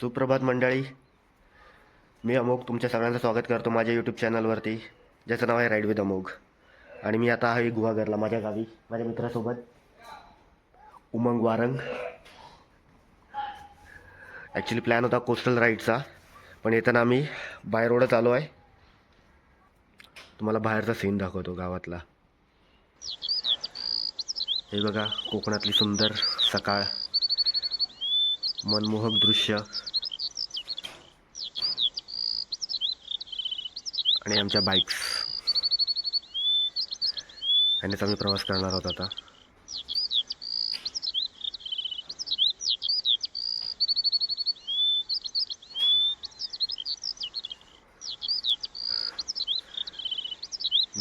सुप्रभात मंडळी. मी अमोघ तुमच्या सगळ्यांचं स्वागत करतो माझ्या यूट्यूब चॅनलवरती, ज्याचं नाव आहे राईड विथ अमोघ. आणि मी आता आहे गुहागरला, माझ्या गावी, माझ्या मित्रासोबत उमंग वारंग. ॲक्च्युली प्लॅन होता कोस्टल राईडचा, पण येताना आम्ही बाय रोडच आलो आहे. तुम्हाला बाहेरचा सीन दाखवतो गावातला. हे बघा, कोकणातली सुंदर सकाळ, मनमोहक दृश्य. आणि आमच्या बाईक्स, यानेच आम्ही प्रवास करणार आहोत आता.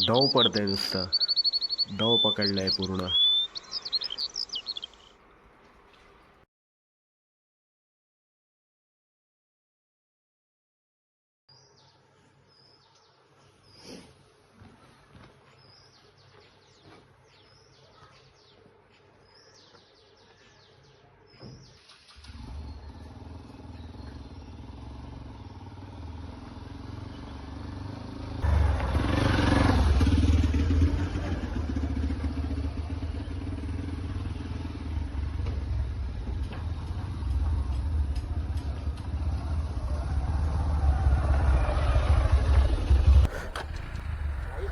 दव पडतंय, नुसतं दव पकडलंय पूर्ण.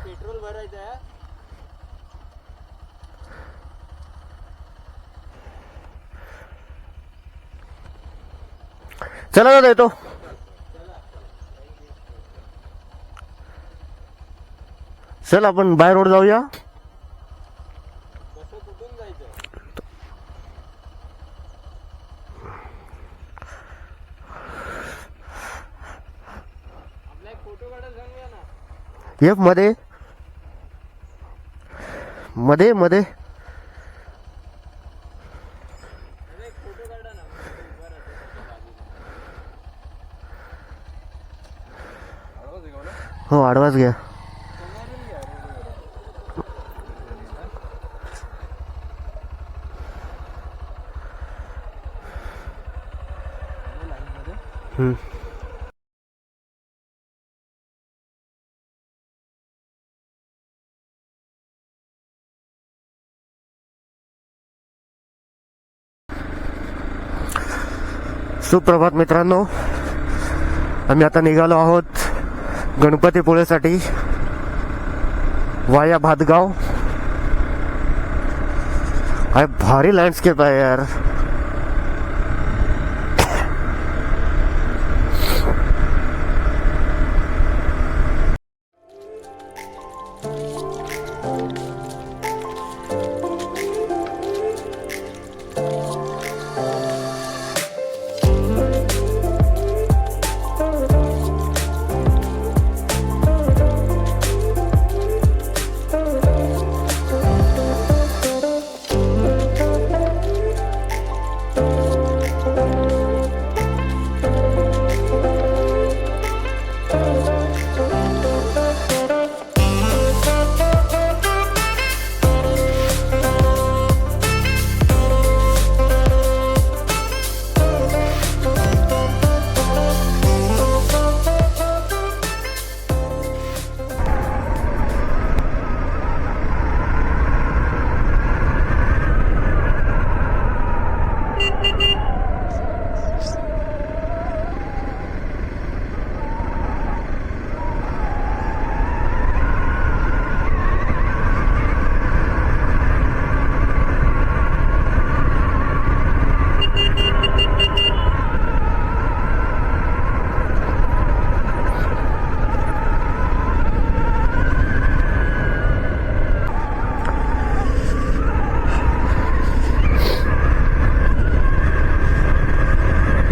पेट्रोल भरायचं आहे. चला दादा, येतो. चल आपण बाय रोड जाऊया. कसं कुठून जायचं? आपला एक फोटो काढायला सांगूया ना. ये मध्ये मध्ये मध्ये. अरे एक फोटो काढा ना. उभा राहतो त्याच्या बाजूला. हो, आडवाच घ्या. समोरून घ्या रोडवर. सुप्रभात मित्रांनो, आम्ही आता निघालो आहोत गणपतीपुळेसाठी वाया भातगाव. काय भारी लँडस्केप आहे यार.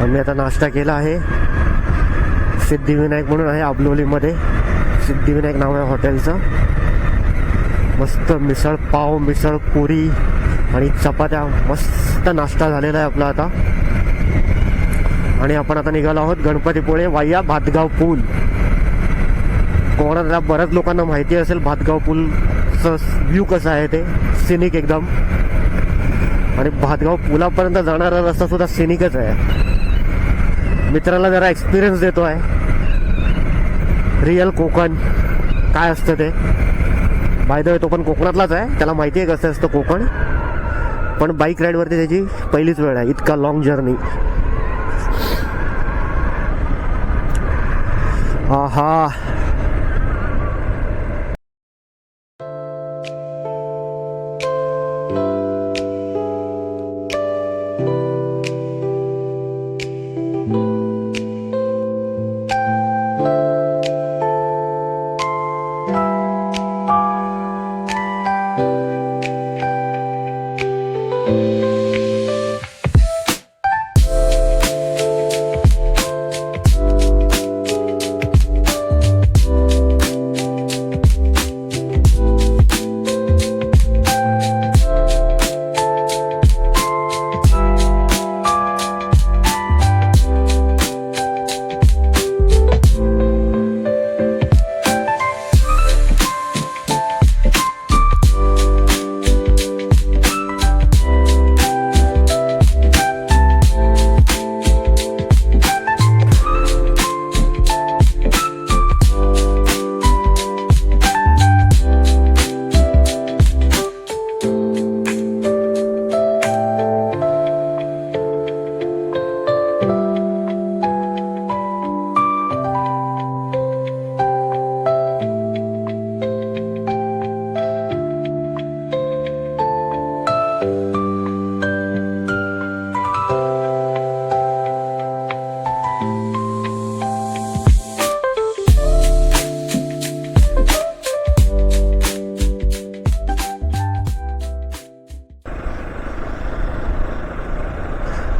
आम्ही आता नाश्ता केला आहे. सिद्धिविनायक म्हणून आहे आबलोलीमध्ये. सिद्धिविनायक नाव आहे हॉटेलचं. मस्त मिसळ पाव, मिसळ पुरी आणि चपात्या, मस्त नाश्ता झालेला आहे आपला आता. आणि आपण आता निघालो आहोत गणपतीपुळे वाया भातगाव पूल. कोणाला बऱ्याच लोकांना माहिती असेल भातगाव पूलचं व्ह्यू कसं आहे ते, सिनिक एकदम. आणि भातगाव पुलापर्यंत जाणारा रस्ता सुद्धा सिनिकच आहे. मित्राला जरा एक्सपिरियन्स देतो आहे रिअल कोकण काय असतं ते. बाय द वे तो पण कोकणातलाच आहे, त्याला माहिती आहे कसं असतं कोकण. पण बाईक राईडवरती त्याची पहिलीच वेळ आहे, इतका लॉंग जर्नी. आहा,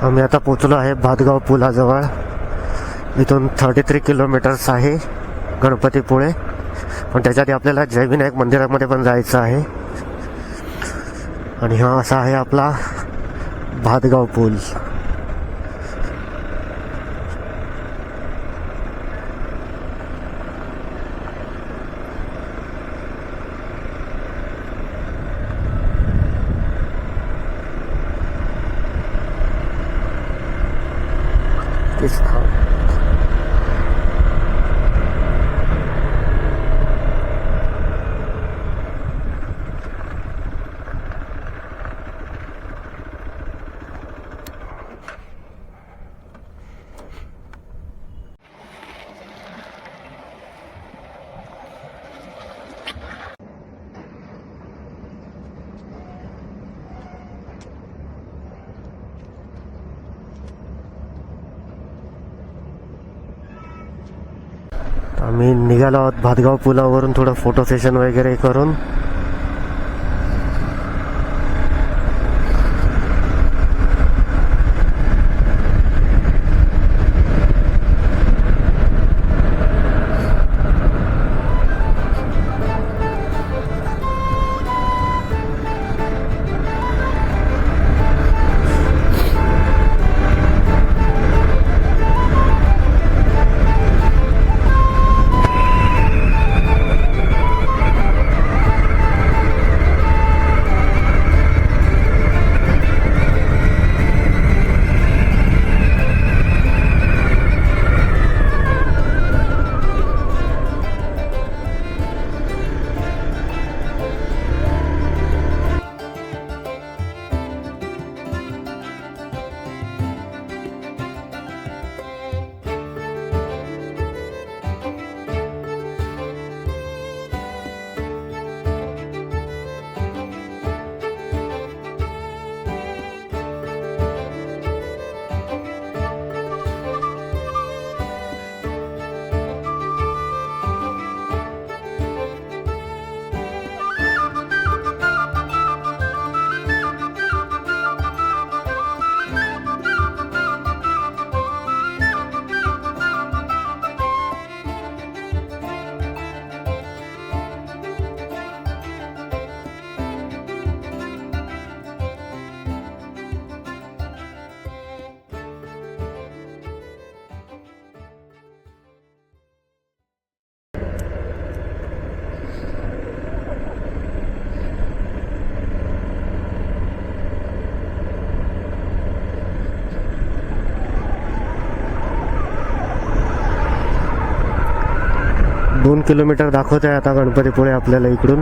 आम्ही आता पोचलो आहे भातगाव पुलाजवळ. इथून 33 किलोमीटर्स आहे गणपतीपुळे. पण त्याच्या आधी आपल्याला जयविनायक मंदिरामध्ये पण जायचं आहे. आणि हा असा आहे आपला भातगाव पूल. आम्ही निघालो आहोत भातगाव पुलावरून थोडं फोटो सेशन वगैरे करून. 2 किलोमीटर दाखवत आहे आता गणपतीपुळे आपल्याला इकडून.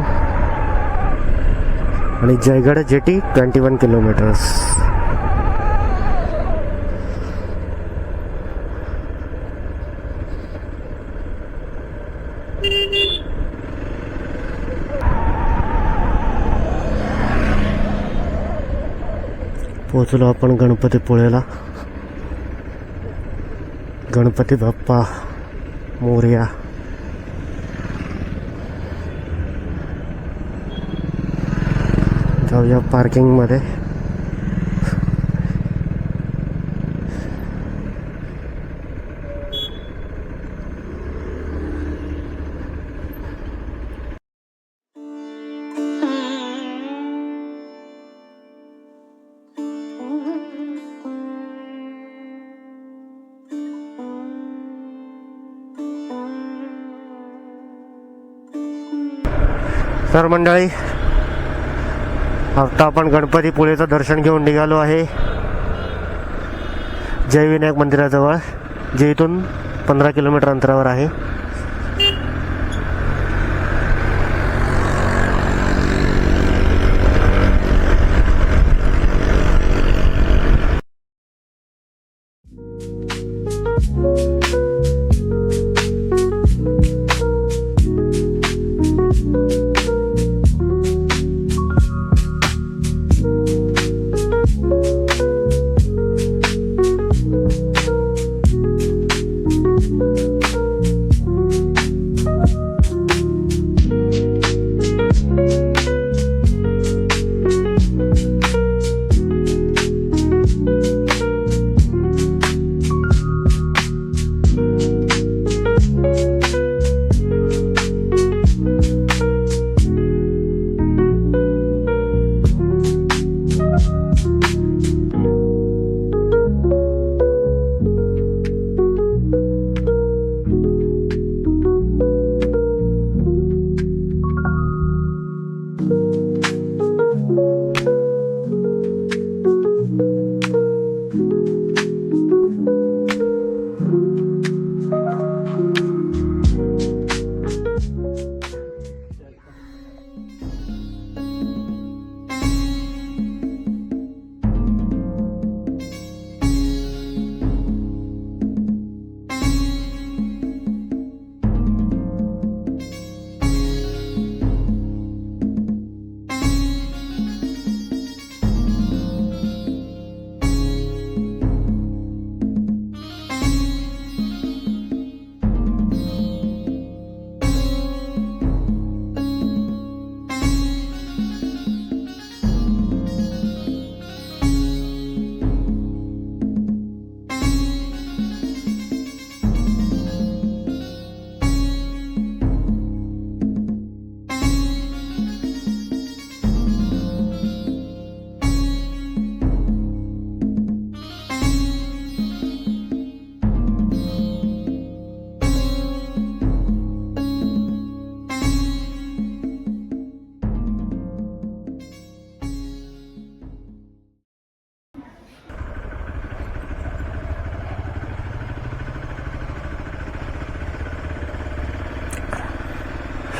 आणि जयगड जेटी 21 किलोमीटर्स. पोहोचलो आपण गणपतीपुळेला. गणपती बाप्पा मोरया. जाऊया पार्किंगमध्ये. तर मंडळी, आता आपण गणपतीपुळेचं दर्शन घेऊन निघालो आहे जय विनायक मंदिराजवळ, जे इथून 15 किलोमीटर अंतरावर आहे.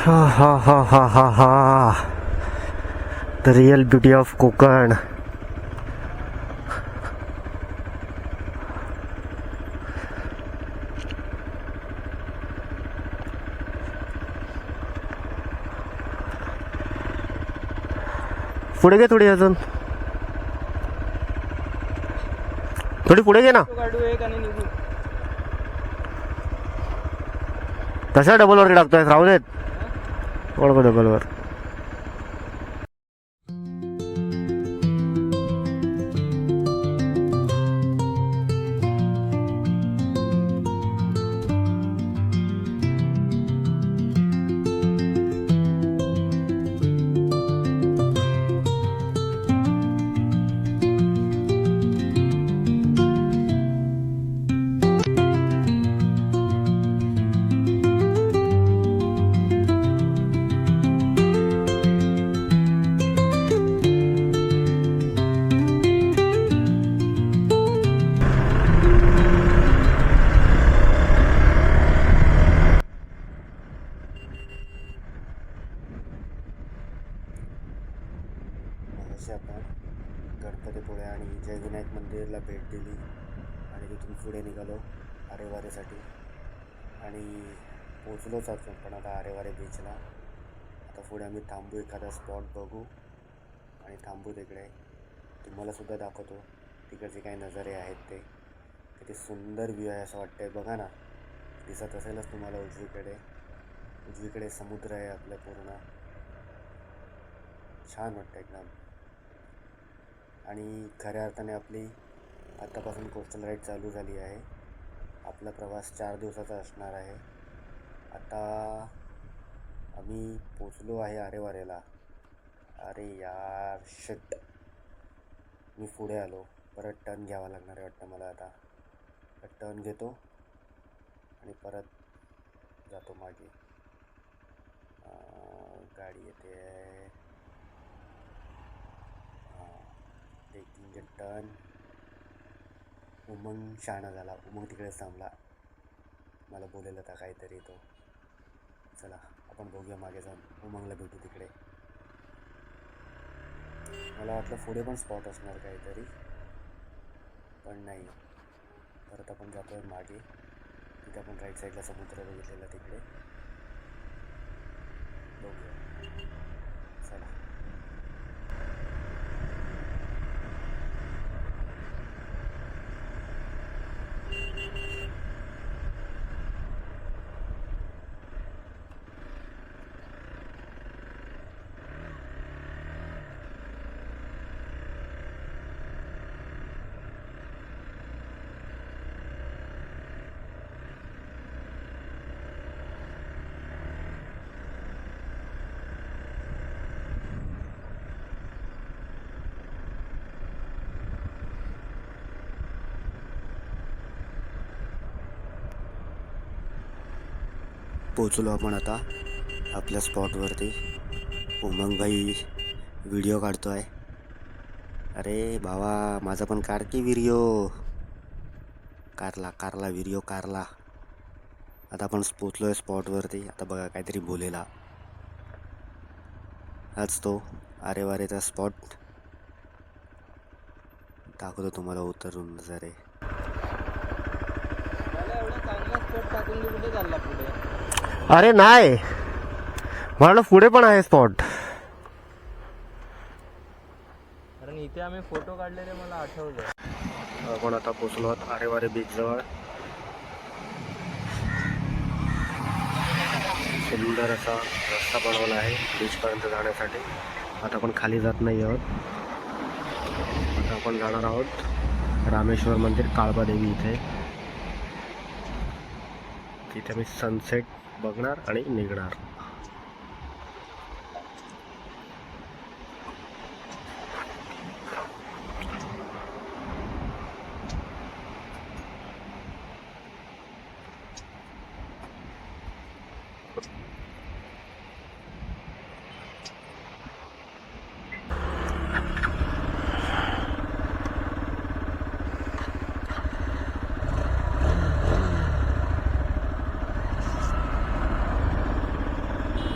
हा हा हा हा हा हा, the real beauty of Konkan. पुढे घे थोडी, अजून थोडी पुढे घे ना. काढू एक आणि निघू. तशा डबलवरती टाकतोय, राहू देत. डबलवर. मगाशी आपण गणपतीपुळे आणि जय विनायक मंदिरला भेट दिली आणि तिथून पुढे निघालो आरेवारेसाठी आणि पोचलोच अजून पण आता आरेवारे बीचला. आता पुढे आम्ही थांबू, एखादा स्पॉट बघू आणि थांबू तिकडे. तुम्हालासुद्धा दाखवतो तिकडचे काही नजारे आहेत ते. किती सुंदर व्ह्यू आहे असं वाटतंय. बघा ना, दिसत असेलच तुम्हाला उजवीकडे समुद्र आहे आपलं पूर्ण. छान वाटतं एकदम. आणि खऱ्या अर्थाने आपली आत्तापासून कोस्टल राईड चालू झाली आहे. आपला प्रवास 4 दिवसाचा असणार आहे. आता आम्ही पोचलो आहे आरेवारेला. अरे यार शिट, मी पुढे आलो. परत टर्न घ्यावा लागणार आहे वाटतं मला. आता टर्न घेतो आणि परत जातो मागे. गाडी येते आहे. Taking a turn. उमंग शहाणा झाला. उमंग तिकडेच थांबला. मला बोलेला होता काहीतरी तो. चला आपण बघूया मागे जाऊन. उमंगला भेटू तिकडे. मला वाटलं पुढे पण स्पॉट असणार काहीतरी, पण नाही. परत आपण जातो आहे मागे. तिथे आपण राईट साईडला समुद्र बघितलेला तिकडे बघूया. चला. पोचलो आपण आता आपल्या स्पॉटवरती. उमंगभाई व्हिडिओ काढतो आहे. अरे भावा, माझा पण काढ की व्हिडिओ. कारला व्हिडिओ कारला. आता आपण पोचलो आहे स्पॉटवरती. आता बघा काहीतरी बोलेला. हाच तो आरेवारेचा स्पॉट. दाखवतो तुम्हाला उतरून नजारे. मला एवढा चांगला स्पॉट टाकून मी कुठे चालला पुढे? अरे नाही, मला पुढे पण आहे स्पॉट. कारण इथे आम्ही फोटो काढलेले मला आठवलं. आपण आता पोचलो आहोत आरेवारे बीच जवळ. सुंदर असा रस्ता बनवला आहे बीचपर्यंत जाण्यासाठी. आता आपण खाली जात नाही आहोत. आता आपण जाणार आहोत रामेश्वर मंदिर काळबादेवी इथे. तिथे मी सनसेट बघणार आणि निघणार.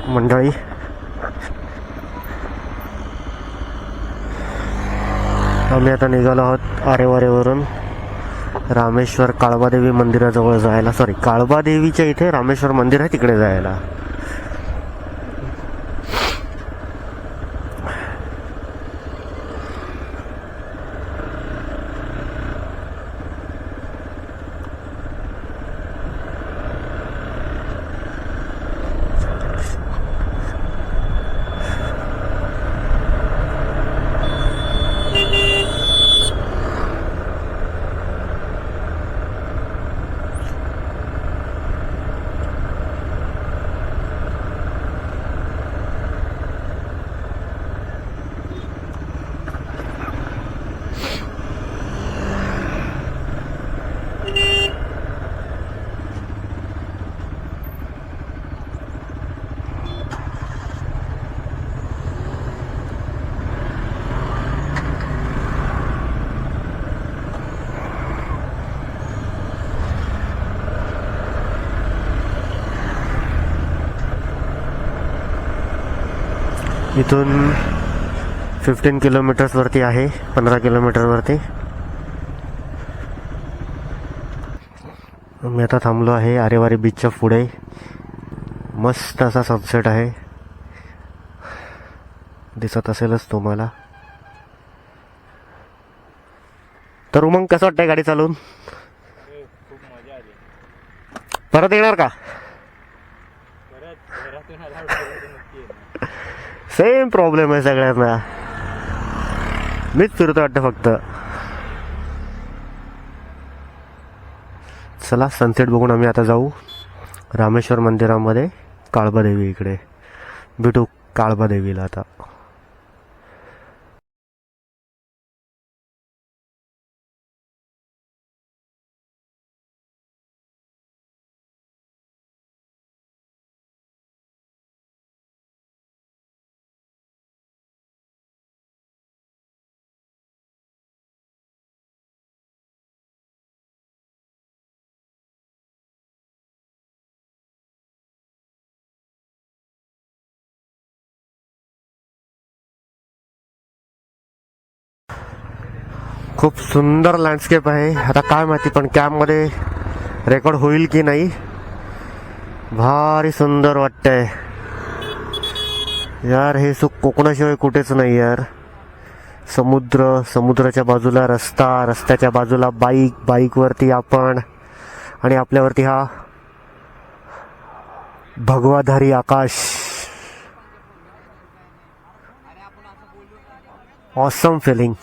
मंडळी, आम्ही आता निघालो आहोत आरेवारेवरून रामेश्वर काळबादेवी मंदिराजवळ जायला. सॉरी, काळबादेवीच्या इथे रामेश्वर मंदिर आहे तिकडे जायला. इथून 15 किलोमीटर्सवरती आहे, 15 किलोमीटरवरती. मी आता थांबलो आहे आरेवारी बीचच्या पुढे. मस्त असा सनसेट आहे, दिसत असेलच तुम्हाला. तर उमंग, कसं वाटतंय गाडी चालवून? खूप मजा आली. परत येणार का? परत घरातून आल्यावर नक्की येणार. सेम प्रॉब्लेम आहे सगळ्यांना. मीच फिरतो वाटतं फक्त. चला, सनसेट बघून आम्ही आता जाऊ रामेश्वर मंदिरामध्ये, काळबादेवी इकडे भेटू. काळबादेवीला आता खूप सुंदर लँडस्केप आहे. आता काय माहिती पण कॅममध्ये रेकॉर्ड होईल की नाही. भारी सुंदर वाटतंय यार. हे सुख कोकणाशिवाय कुठेच नाही यार. समुद्र, समुद्राच्या बाजूला रस्ता, रस्त्याच्या बाजूला बाईक, बाईकवरती आपण, आणि आपल्यावरती हा भगवाधारी आकाश. Awesome feeling.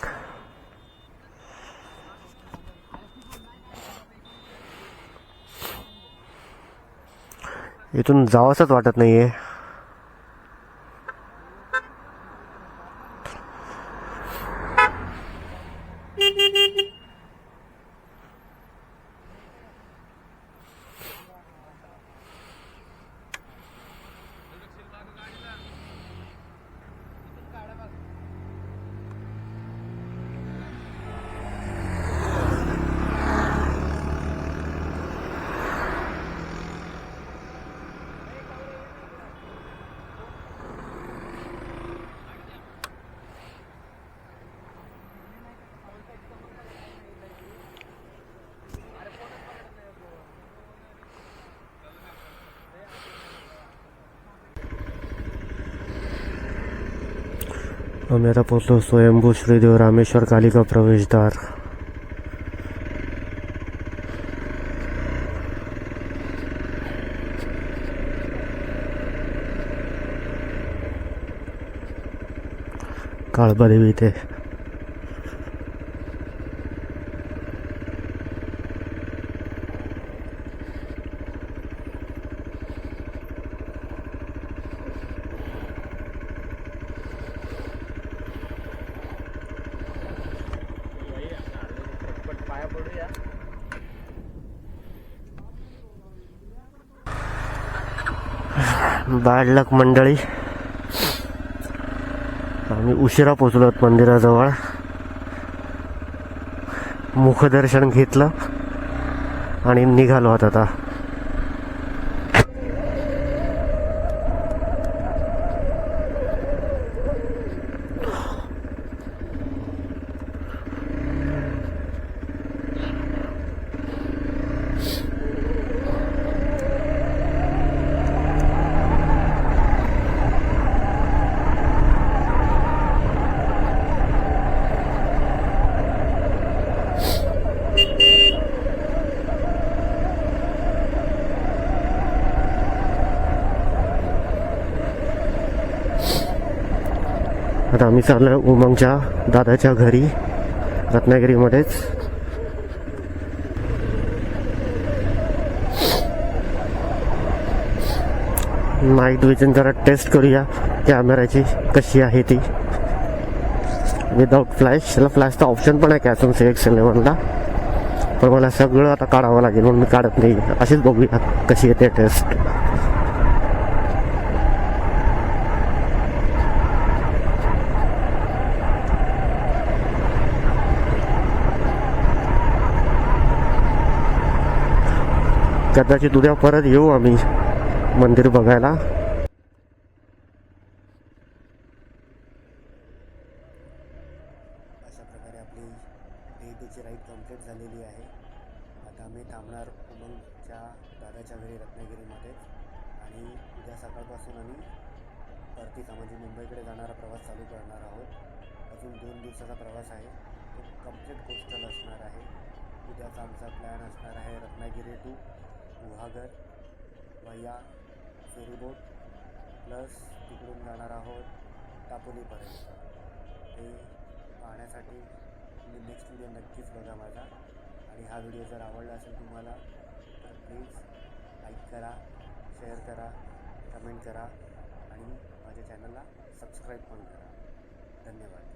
इथून जावंसच वाटत नाहीये. आम्ही आता पोहोचलो स्वयंभू श्रीदेव रामेश्वर कालिका प्रवेशद्वार. काळबादेवी इथे. पाया पडूया. बॅड लक मंडळी, आम्ही उशिरा पोचलो मंदिराजवळ. मुखदर्शन घेतलं आणि निघालो आता. आता आम्ही चाललोय उमंगच्या दादाच्या घरी, रत्नागिरीमध्येच. नाईट विजन जरा टेस्ट करूया कॅमेराची कशी आहे ती. Without flash. त्याला फ्लॅशचा ऑप्शन पण आहे कॅसम CX11ला, पण मला सगळं आता काढावं लागेल म्हणून मी काढत नाही. अशीच बघूया कशी येते टेस्ट. कदाचित उद्या परत येऊ आम्ही मंदिर बघायला. अशा प्रकारे आपली डे 2ची राईड कंप्लीट झालेली आहे. आता आम्ही थांबणार उमंगच्या दादाच्या घरी रत्नागिरीमध्येच आणि उद्या सकाळपासून आम्ही परतीचा म्हणजे मुंबईकडे जाणारा प्रवास चालू करणार आहोत. अजून 2 दिवसाचा प्रवास आहे, तो कंप्लीट कोस्टल असणार आहे. उद्याचा आमचा प्लॅन असणार आहे रत्नागिरी टू गुहागर वया फेरीबोट प्लस तिकडून जाणार आहोत दापोलीपर्यंत. हे पाहण्यासाठी तुम्ही नेक्स्ट व्हिडिओ नक्कीच बघा माझा. आणि हा व्हिडिओ जर आवडला असेल तुम्हाला तर प्लीज लाईक करा, शेअर करा, कमेंट करा आणि माझ्या चॅनलला सबस्क्राईब पण करा. धन्यवाद.